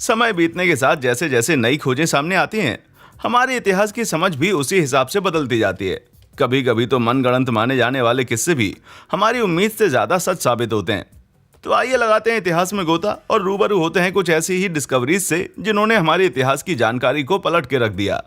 समय बीतने के साथ जैसे जैसे नई खोजें सामने आती हैं, हमारे इतिहास की समझ भी उसी हिसाब से बदलती जाती है। कभी कभी तो मनगढ़ंत माने जाने वाले किस्से भी हमारी उम्मीद से ज्यादा सच साबित होते हैं। तो आइए लगाते हैं इतिहास में गोता और रूबरू होते हैं कुछ ऐसी ही डिस्कवरीज से जिन्होंने हमारे इतिहास की जानकारी को पलट के रख दिया।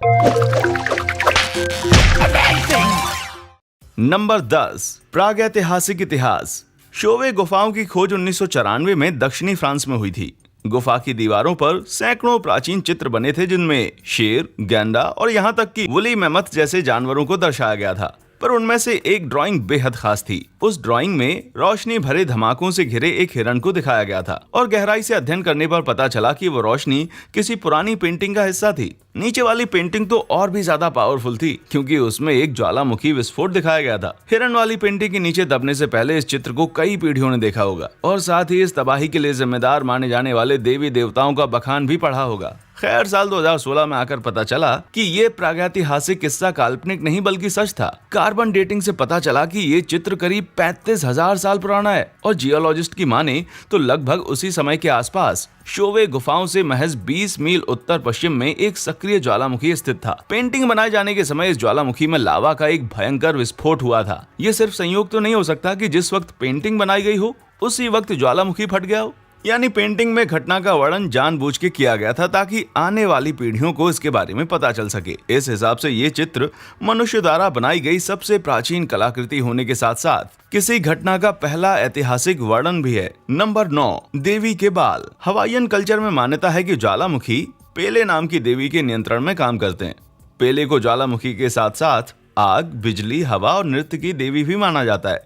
नंबर 10, प्रागैतिहासिक इतिहास। शोवे गुफाओं की खोज 1994 में दक्षिणी फ्रांस में हुई थी। गुफा की दीवारों पर सैकड़ों प्राचीन चित्र बने थे जिनमें शेर, गैंडा और यहाँ तक कि वुली मैमथ जैसे जानवरों को दर्शाया गया था। पर उनमें से एक ड्राइंग बेहद खास थी। उस ड्राइंग में रोशनी भरे धमाकों से घिरे एक हिरण को दिखाया गया था और गहराई से अध्ययन करने पर पता चला कि वो रोशनी किसी पुरानी पेंटिंग का हिस्सा थी। नीचे वाली पेंटिंग तो और भी ज्यादा पावरफुल थी क्योंकि उसमें एक ज्वालामुखी विस्फोट दिखाया गया था। हिरण वाली पेंटिंग के नीचे दबने से पहले इस चित्र को कई पीढ़ियों ने देखा होगा और साथ ही इस तबाही के लिए जिम्मेदार माने जाने वाले देवी देवताओं का बखान भी पढ़ा होगा। खैर, साल 2016 में आकर पता चला कि ये प्रागैतिहासिक किस्सा काल्पनिक नहीं बल्कि सच था। कार्बन डेटिंग से पता चला कि ये चित्र करीब 35,000 साल पुराना है और जियोलॉजिस्ट की माने तो लगभग उसी समय के आसपास शोवे गुफाओं से महज 20 मील उत्तर पश्चिम में एक सक्रिय ज्वालामुखी स्थित था। पेंटिंग बनाए जाने के समय इस ज्वालामुखी में लावा का एक भयंकर विस्फोट हुआ था। ये सिर्फ संयोग तो नहीं हो सकता कि जिस वक्त पेंटिंग बनाई गई हो उसी वक्त ज्वालामुखी फट गया हो। यानी पेंटिंग में घटना का वर्णन जानबूझ के किया गया था ताकि आने वाली पीढ़ियों को इसके बारे में पता चल सके। इस हिसाब से ये चित्र मनुष्य द्वारा बनाई गई सबसे प्राचीन कलाकृति होने के साथ साथ किसी घटना का पहला ऐतिहासिक वर्णन भी है। नंबर 9, देवी के बाल। हवाईयन कल्चर में मान्यता है कि ज्वालामुखी पेले नाम की देवी के नियंत्रण में काम करते हैं। पेले को ज्वालामुखी के साथ साथ आग, बिजली, हवा और नृत्य की देवी भी माना जाता है।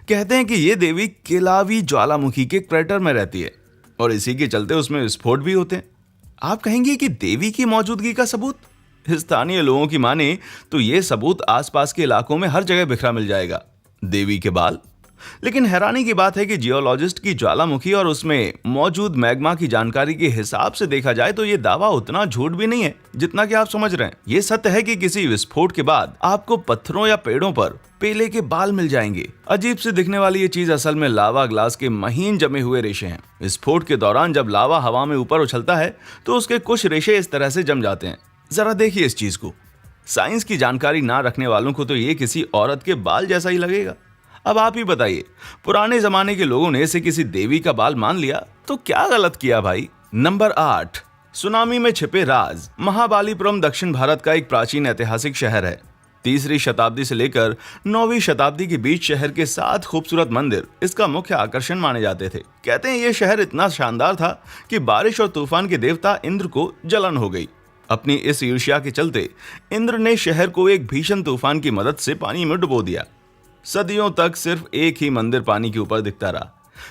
कहते हैं कि ये देवी केलावी ज्वालामुखी के क्रेटर में रहती है और इसी के चलते उसमें विस्फोट भी होते हैं। आप कहेंगे कि देवी की मौजूदगी का सबूत? स्थानीय लोगों की माने तो ये सबूत आसपास के इलाकों में हर जगह बिखरा मिल जाएगा। देवी के बाल। लेकिन हैरानी की बात है कि जियोलॉजिस्ट की ज्वालामुखी और उसमें मौजूद मैग्मा की जानकारी के हिसाब से देखा जाए तो ये दावा उतना झूठ भी नहीं है जितना कि आप समझ रहे हैं। ये सत्य है कि किसी विस्फोट के बाद आपको पत्थरों या पेड़ों पर पेले के बाल मिल जाएंगे। अजीब से दिखने वाली ये चीज असल में लावा ग्लास के महीन जमे हुए रेशे हैं। विस्फोट के दौरान जब लावा हवा में ऊपर उछलता है तो उसके कुछ रेशे इस तरह से जम जाते हैं। जरा देखिए इस चीज को। साइंस की जानकारी ना रखने वालों को तो ये किसी औरत के बाल जैसा ही लगेगा। अब आप ही बताइए, पुराने जमाने के लोगों ने इसे किसी देवी का बाल मान लिया तो क्या गलत किया भाई। नंबर 8, सुनामी में छिपे राज। महाबलीपुरम दक्षिण भारत का एक प्राचीन ऐतिहासिक शहर है। 3री शताब्दी से लेकर 9वीं शताब्दी के बीच शहर के 7 खूबसूरत मंदिर इसका मुख्य आकर्षण माने जाते थे। कहते हैं ये शहर इतना शानदार था कि बारिश और तूफान के देवता इंद्र को जलन हो गई। अपनी इस ईर्ष्या के चलते इंद्र ने शहर को एक भीषण तूफान की मदद से पानी में डुबो दिया। सदियों तक सिर्फ एक ही मंदिर पानी के ऊपर दिखता रहा,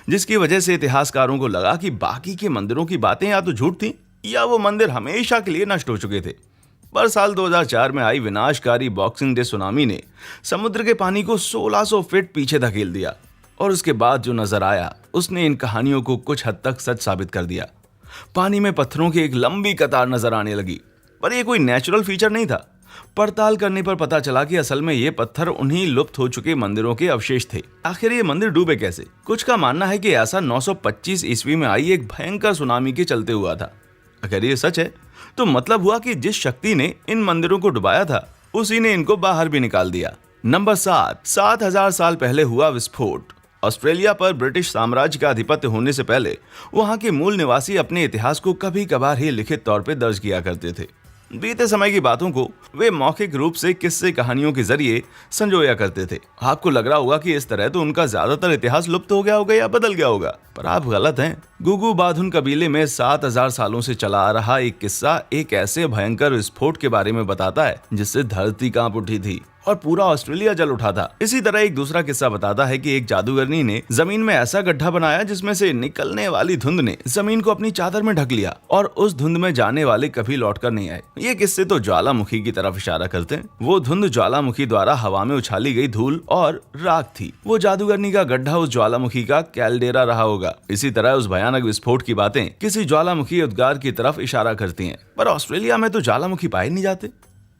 जिसकी वजह से इतिहासकारों को लगा कि बाकी के मंदिरों की बातें या तो झूठ थी या वो मंदिर हमेशा के लिए नष्ट हो चुके थे। पर साल 2004 में आई विनाशकारी बॉक्सिंग डे सुनामी ने समुद्र के पानी को 1600 फीट पीछे धकेल दिया और उसके बाद जो नजर आया उसने इन कहानियों को कुछ हद तक सच साबित कर दिया। पानी में पत्थरों की एक लंबी कतार नजर आने लगी, पर यह कोई नेचुरल फीचर नहीं था। पड़ताल करने पर पता चला कि असल में ये पत्थर उन्हीं लुप्त हो चुके मंदिरों के अवशेष थे। आखिर ये मंदिर डूबे कैसे? कुछ का मानना है कि ऐसा 925 ईस्वी में आई एक भयंकर सुनामी के चलते हुआ था। अगर ये सच है तो मतलब हुआ कि जिस शक्ति ने इन मंदिरों को डुबाया था उसी ने इनको बाहर भी निकाल दिया। नंबर 7, 7000 साल पहले हुआ विस्फोट। ऑस्ट्रेलिया पर ब्रिटिश साम्राज्य का आधिपत्य होने से पहले वहां के मूल निवासी अपने इतिहास को कभी कभार ही लिखित तौर पर दर्ज किया करते थे। बीते समय की बातों को वे मौखिक रूप से किस्से कहानियों के जरिए संजोया करते थे। आपको लग रहा होगा कि इस तरह तो उनका ज्यादातर इतिहास लुप्त हो गया होगा या बदल गया होगा, पर आप गलत हैं। गुगु बाधुन कबीले में 7000 सालों से चला आ रहा एक किस्सा एक ऐसे भयंकर विस्फोट के बारे में बताता है जिससे धरती कांप उठी थी और पूरा ऑस्ट्रेलिया जल उठा था। इसी तरह एक दूसरा किस्सा बताता है कि एक जादूगरनी ने जमीन में ऐसा गड्ढा बनाया जिसमें से निकलने वाली धुंध ने जमीन को अपनी चादर में ढक लिया और उस धुंध में जाने वाले कभी लौटकर नहीं आए। ये किस्से तो ज्वालामुखी की तरफ इशारा करते हैं। वो धुंध ज्वालामुखी द्वारा हवा में उछाली गई धूल और राख थी। वो जादूगरनी का गड्ढा उस ज्वालामुखी का कैलडेरा रहा होगा। इसी तरह उस भयानक विस्फोट की बातें किसी ज्वालामुखी उद्गार की तरफ इशारा करती हैं। पर ऑस्ट्रेलिया में तो ज्वालामुखी पाए नहीं जाते।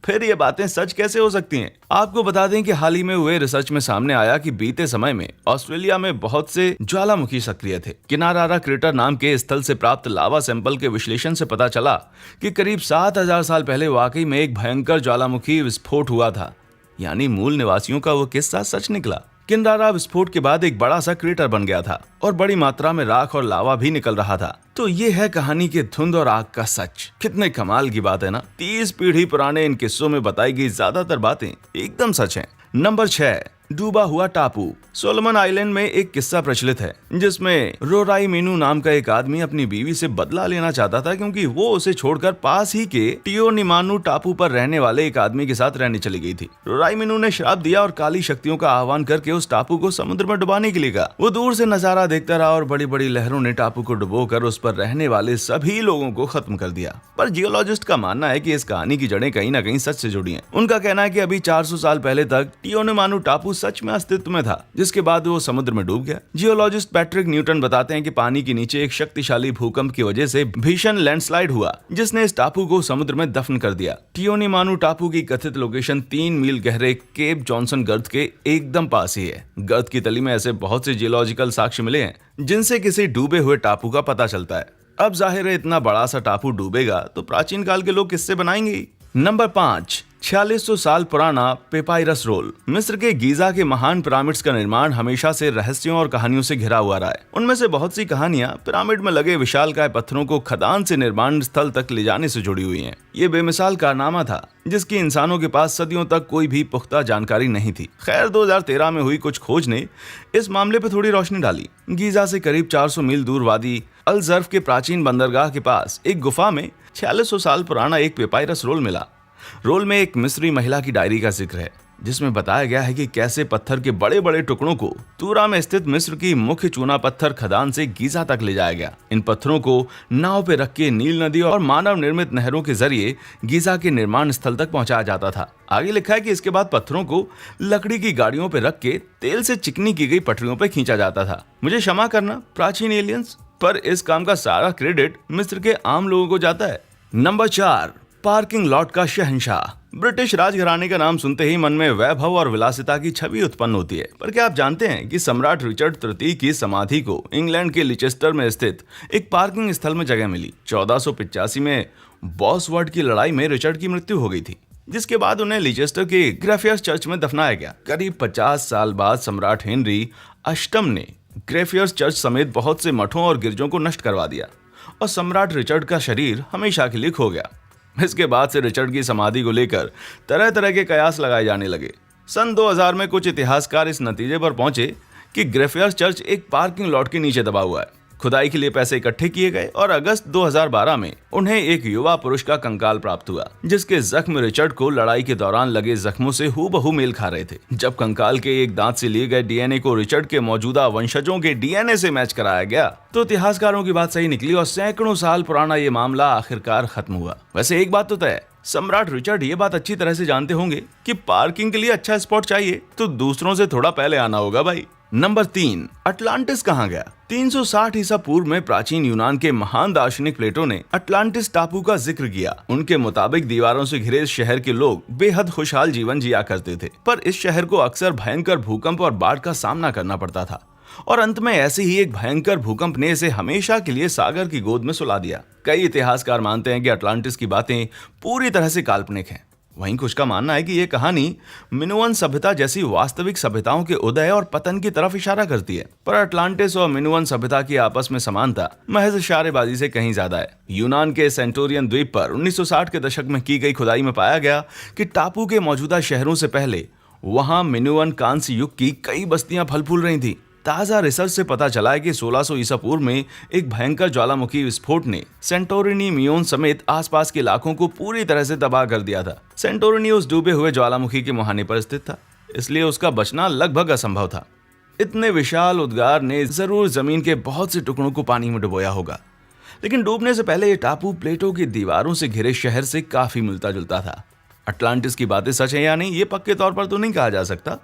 फिर ये बातें सच कैसे हो सकती हैं? आपको बता दें कि हाल ही में हुए रिसर्च में सामने आया कि बीते समय में ऑस्ट्रेलिया में बहुत से ज्वालामुखी सक्रिय थे। किनारारा क्रेटर नाम के स्थल से प्राप्त लावा सैंपल के विश्लेषण से पता चला कि करीब 7000 साल पहले वाकई में एक भयंकर ज्वालामुखी विस्फोट हुआ था। यानी मूल निवासियों का वो किस्सा सच निकला। किनारारा विस्फोट के बाद एक बड़ा सा क्रेटर बन गया था और बड़ी मात्रा में राख और लावा भी निकल रहा था। तो ये है कहानी के धुंध और आग का सच। कितने कमाल की बात है ना। 30 पीढ़ी पुराने इन किस्सों में बताई गई ज्यादातर बातें एकदम सच हैं। नंबर 6, डूबा हुआ टापू। सोलोमन आइलैंड में एक किस्सा प्रचलित है जिसमें रोराई मीनू नाम का एक आदमी अपनी बीवी से बदला लेना चाहता था क्योंकि वो उसे छोड़कर पास ही के टियोनिमानू टापू पर रहने वाले एक आदमी के साथ रहने चली गई थी। रोराई मीनू ने श्राप दिया और काली शक्तियों का आह्वान करके उस टापू को समुद्र में डुबाने के लिए कहा। वो दूर से नजारा देखता रहा और बड़ी बड़ी लहरों ने टापू को डुबोकर उस पर रहने वाले सभी लोगों को खत्म कर दिया। पर जियोलॉजिस्ट का मानना है कि इस कहानी की जड़ें कहीं ना कहीं सच से जुड़ी हैं। उनका कहना है कि अभी 400 साल पहले तक टियोनिमानू टापू सच में अस्तित्व में था, जिसके बाद वो समुद्र में डूब गया। जियोलॉजिस्ट पैट्रिक न्यूटन बताते हैं कि पानी के नीचे एक शक्तिशाली भूकंप की वजह से भीषण लैंडस्लाइड हुआ जिसने इस टापू को समुद्र में दफन कर दिया। टियोनिमानू टापू की कथित लोकेशन 3 मील गहरे केप जॉनसन गर्त के एकदम पास ही है। गर्त की तली में ऐसे बहुत से जियोलॉजिकल साक्ष्य मिले हैं जिनसे किसी डूबे हुए टापू का पता चलता है। अब जाहिर है इतना बड़ा सा टापू डूबेगा तो प्राचीन काल के लोग किससे बनाएंगे। नंबर 5, 4600 साल पुराना पेपाइरस रोल। मिस्र के गीजा के महान पिरामिड्स का निर्माण हमेशा से रहस्यों और कहानियों से घिरा हुआ रहा है। उनमें से बहुत सी कहानियां पिरामिड में लगे विशालकाय पत्थरों को खदान से निर्माण स्थल तक ले जाने से जुड़ी हुई हैं। ये बेमिसाल कारनामा था जिसकी इंसानों के पास सदियों तक कोई भी पुख्ता जानकारी नहीं थी। खैर 2013 में हुई कुछ खोज ने इस मामले पर थोड़ी रोशनी डाली। गीजा से करीब 400 मील दूर वादी अल जर्फ के प्राचीन बंदरगाह के पास एक गुफा में 4600 साल पुराना एक पेपाइरस रोल मिला। रोल में एक मिस्री महिला की डायरी का जिक्र है जिसमें बताया गया है कि कैसे पत्थर के बड़े बड़े टुकड़ों को तूरा में स्थित मिस्र की मुख्य चूना पत्थर खदान से गीजा तक ले जाया गया। इन पत्थरों को नाव पे रख के नील नदी और मानव निर्मित नहरों के जरिए गीजा के निर्माण स्थल तक पहुंचाया जाता था। आगे लिखा है कि इसके बाद पत्थरों को लकड़ी की गाड़ियों पे रख के तेल से चिकनी की गई पटरियों पे खींचा जाता था। मुझे क्षमा करना प्राचीन एलियंस, पर इस काम का सारा क्रेडिट मिस्र के आम लोगों को जाता है। नंबर 4, पार्किंग लॉट का शहंशाह। ब्रिटिश राजघराने का नाम सुनते ही मन में वैभव और विलासिता की छवि उत्पन्न होती है। पर क्या आप जानते हैं कि सम्राट रिचर्ड तृतीय की समाधि को इंग्लैंड के लिचेस्टर में स्थित एक पार्किंग स्थल में जगह मिली। 1485 में बॉसवर्थ की लड़ाई में रिचर्ड की मृत्यु हो गई थी, जिसके बाद उन्हें लिचेस्टर के ग्रेफियर्स चर्च में दफनाया गया। करीब 50 साल बाद सम्राट हेनरी अष्टम ने ग्रेफियर्स चर्च समेत बहुत से मठों और गिरजों को नष्ट करवा दिया और सम्राट रिचर्ड का शरीर हमेशा के लिए खो गया। इसके बाद से रिचर्ड की समाधि को लेकर तरह तरह के कयास लगाए जाने लगे। सन 2000 में कुछ इतिहासकार इस नतीजे पर पहुंचे कि ग्रेफियर्स चर्च एक पार्किंग लॉट के नीचे दबा हुआ है। खुदाई के लिए पैसे इकट्ठे किए गए और अगस्त 2012 में उन्हें एक युवा पुरुष का कंकाल प्राप्त हुआ जिसके जख्म रिचर्ड को लड़ाई के दौरान लगे जख्मों से हूबहू मेल खा रहे थे। जब कंकाल के एक दांत से लिए गए डीएनए को रिचर्ड के मौजूदा वंशजों के डीएनए से मैच कराया गया तो इतिहासकारों की बात सही निकली और सैकड़ों साल पुराना ये मामला आखिरकार खत्म हुआ। वैसे एक बात तो तय है, सम्राट रिचर्ड ये बात अच्छी तरह से जानते होंगे कि पार्किंग के लिए अच्छा स्पॉट चाहिए तो दूसरों से थोड़ा पहले आना होगा भाई। नंबर 3, अटलांटिस कहाँ गया। 360 ईसा पूर्व में प्राचीन यूनान के महान दार्शनिक प्लेटो ने अटलांटिस टापू का जिक्र किया। उनके मुताबिक दीवारों से घिरे इस शहर के लोग बेहद खुशहाल जीवन जिया करते थे, पर इस शहर को अक्सर भयंकर भूकंप और बाढ़ का सामना करना पड़ता था और अंत में ऐसे ही एक भयंकर भूकंप ने इसे हमेशा के लिए सागर की गोद में सुला दिया। कई इतिहासकार मानते हैं कि अटलांटिस की बातें पूरी तरह से काल्पनिक हैं। वहीं कुछ का मानना है कि यह कहानी मिनोअन सभ्यता जैसी वास्तविक सभ्यताओं के उदय और पतन की तरफ इशारा करती है। पर अटलांटिस और मिनोअन सभ्यता की आपस में समानता महज इशारेबाजी से कहीं ज्यादा है। यूनान के सेंटोरियन द्वीप पर 1960 के दशक में की गई खुदाई में पाया गया कि टापू के मौजूदा शहरों से पहले वहां मिनोअन कांस्य युग की कई बस्तियां फल फूल रही थी। ताजा रिसर्च से पता चला है कि 1600 ईसा पूर्व में एक भयंकर ज्वालामुखी विस्फोट ने सेंटोरिनी मियोन समेत आसपास के इलाकों को पूरी तरह से तबाह कर दिया था। सेंटोरिनी उस डूबे हुए ज्वालामुखी के मुहाने पर स्थित था, इसलिए उसका बचना लगभग असंभव था। इतने विशाल उद्गार ने जरूर जमीन के बहुत से टुकड़ों को पानी में डुबोया होगा, लेकिन डूबने से पहले ये टापू प्लेटो की दीवारों से घिरे शहर से काफी मिलता जुलता था। अटलांटिस की बातें सच है या नहीं ये पक्के तौर पर तो नहीं कहा जा सकता,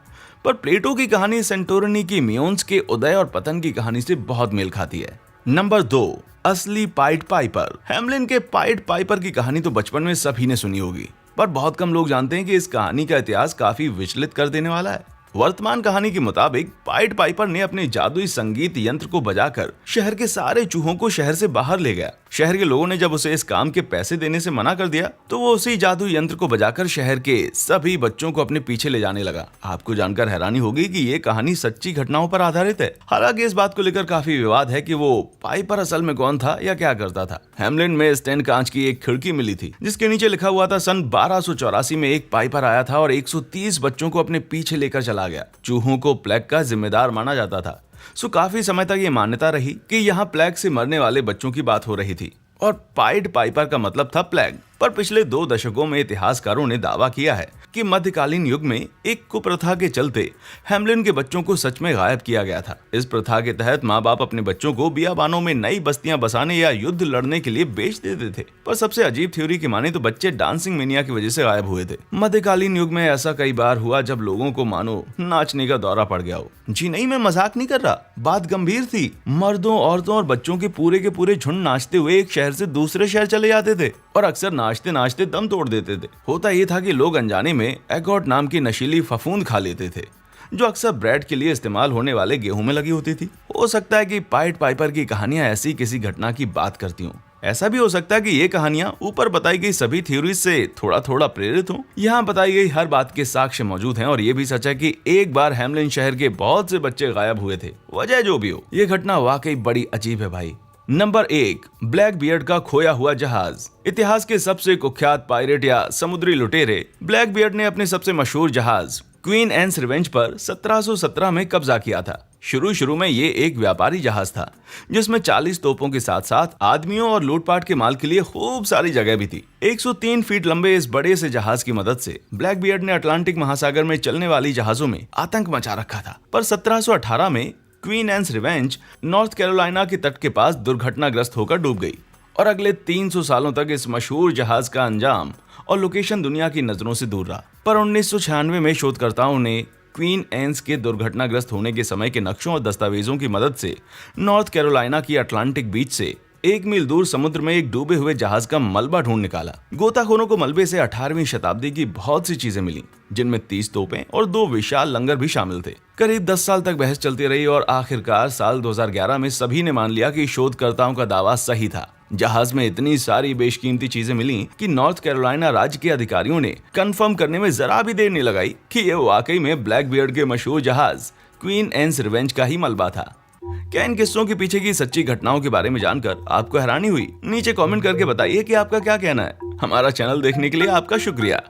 पर प्लेटो की कहानी सेंटोरिनी की मियोन्स के उदय और पतन की कहानी से बहुत मेल खाती है। नंबर 2, असली पाइड पाइपर। हैमलिन के पाइड पाइपर की कहानी तो बचपन में सभी ने सुनी होगी। पर बहुत कम लोग जानते हैं कि इस कहानी का इतिहास काफी विचलित कर देने वाला है। वर्तमान कहानी के मुताबिक पाइड पाइपर ने अपने जादुई संगीत यंत्र को बजाकर शहर के सारे चूहों को शहर से बाहर ले गया। शहर के लोगों ने जब उसे इस काम के पैसे देने से मना कर दिया तो वो उसी जादुई यंत्र को बजाकर शहर के सभी बच्चों को अपने पीछे ले जाने लगा। आपको जानकर हैरानी होगी कि ये कहानी सच्ची घटनाओं पर आधारित है। हालांकि इस बात को लेकर काफी विवाद है कि वो पाइपर असल में कौन था या क्या करता था। हेमलिन में स्टैंड कांच की एक खिड़की मिली थी जिसके नीचे लिखा हुआ था सन 1284 में एक पाइपर आया था और 130 बच्चों को अपने पीछे लेकर चला गया। चूहों को प्लेग का जिम्मेदार माना जाता था। सो काफी समय तक ये मान्यता रही कि यहाँ प्लेग से मरने वाले बच्चों की बात हो रही थी और पाइड पाइपर का मतलब था प्लेग। पर पिछले 2 दशकों में इतिहासकारों ने दावा किया है कि मध्यकालीन युग में एक कुप्रथा के चलते हेमलिन के बच्चों को सच में गायब किया गया था। इस प्रथा के तहत माँ बाप अपने बच्चों को बियाबानों में नई बस्तियां बसाने या युद्ध लड़ने के लिए बेच देते थे। पर सबसे अजीब थ्योरी की माने तो बच्चे डांसिंग मेनिया की वजह से गायब हुए थे। मध्यकालीन युग में ऐसा कई बार हुआ जब लोगों को मानो नाचने का दौरा पड़ गया हो। जी नहीं, मैं मजाक नहीं कर रहा, बात गंभीर थी। मर्दों, औरतों और बच्चों के पूरे झुंड नाचते हुए एक शहर से दूसरे शहर चले जाते थे और अक्सर नाचते नाचते दम तोड़ देते थे। होता यह था कि लोग अनजाने में एगॉट नाम की नशीली फफूंद खा लेते थे जो अक्सर ब्रेड के लिए इस्तेमाल होने वाले गेहूं में लगी होती थी। हो सकता है कि पाइड पाइपर की कहानियां ऐसी किसी घटना की बात करती हूँ। ऐसा भी हो सकता है कि ये कहानियां ऊपर बताई गई सभी थ्योरीज से थोड़ा थोड़ा प्रेरित हों। यहाँ बताई गई हर बात के साक्ष्य मौजूद हैं और ये भी सच है कि एक बार हेमलिन शहर के बहुत से बच्चे गायब हुए थे। वजह जो भी हो, ये घटना वाकई बड़ी अजीब है भाई। नंबर 1, ब्लैक बियर्ड का खोया हुआ जहाज। इतिहास के सबसे कुख्यात पायरेट या समुद्री लुटेरे ब्लैक बियर्ड ने अपने सबसे मशहूर जहाज क्वीन एन्स रिवेंज पर 1717 में कब्जा किया था। शुरू में ये एक व्यापारी जहाज था जिसमें 40 तोपों के साथ साथ आदमियों और लूटपाट के माल के लिए खूब सारी जगह भी थी। 103 फीट लंबे इस बड़े से जहाज की मदद से ब्लैक बियर्ड ने अटलांटिक महासागर में चलने वाली जहाजों में आतंक मचा रखा था। पर 1718 में क्वीन एन्स रिवेंज नॉर्थ कैरोलिना के तट के पास दुर्घटनाग्रस्त होकर डूब गई और अगले 300 सालों तक इस मशहूर जहाज का अंजाम और लोकेशन दुनिया की नजरों से दूर रहा। पर 1996 में शोधकर्ताओं ने क्वीन एन्स के दुर्घटनाग्रस्त होने के समय के नक्शों और दस्तावेजों की मदद से नॉर्थ कैरोलिना की अटलांटिक बीच से 1 मील दूर समुद्र में एक डूबे हुए जहाज का मलबा ढूंढ निकाला। गोताखोरों को मलबे से 18वीं शताब्दी की बहुत सी चीजें मिली जिनमें 30 तोपें और 2 विशाल लंगर भी शामिल थे। करीब 10 साल तक बहस चलती रही और आखिरकार साल 2011 में सभी ने मान लिया कि शोधकर्ताओं का दावा सही था। जहाज में इतनी सारी बेशकीमती चीजें मिली कि नॉर्थ कैरोलिना राज्य के अधिकारियों ने कंफर्म करने में जरा भी देर नहीं लगाई कि यह वाकई में ब्लैक बियर्ड के मशहूर जहाज क्वीन एन्स रिवेंज का ही मलबा था। क्या इन किस्सों के पीछे की सच्ची घटनाओं के बारे में जानकर आपको हैरानी हुई? नीचे कमेंट करके बताइए कि आपका क्या कहना है। हमारा चैनल देखने के लिए आपका शुक्रिया।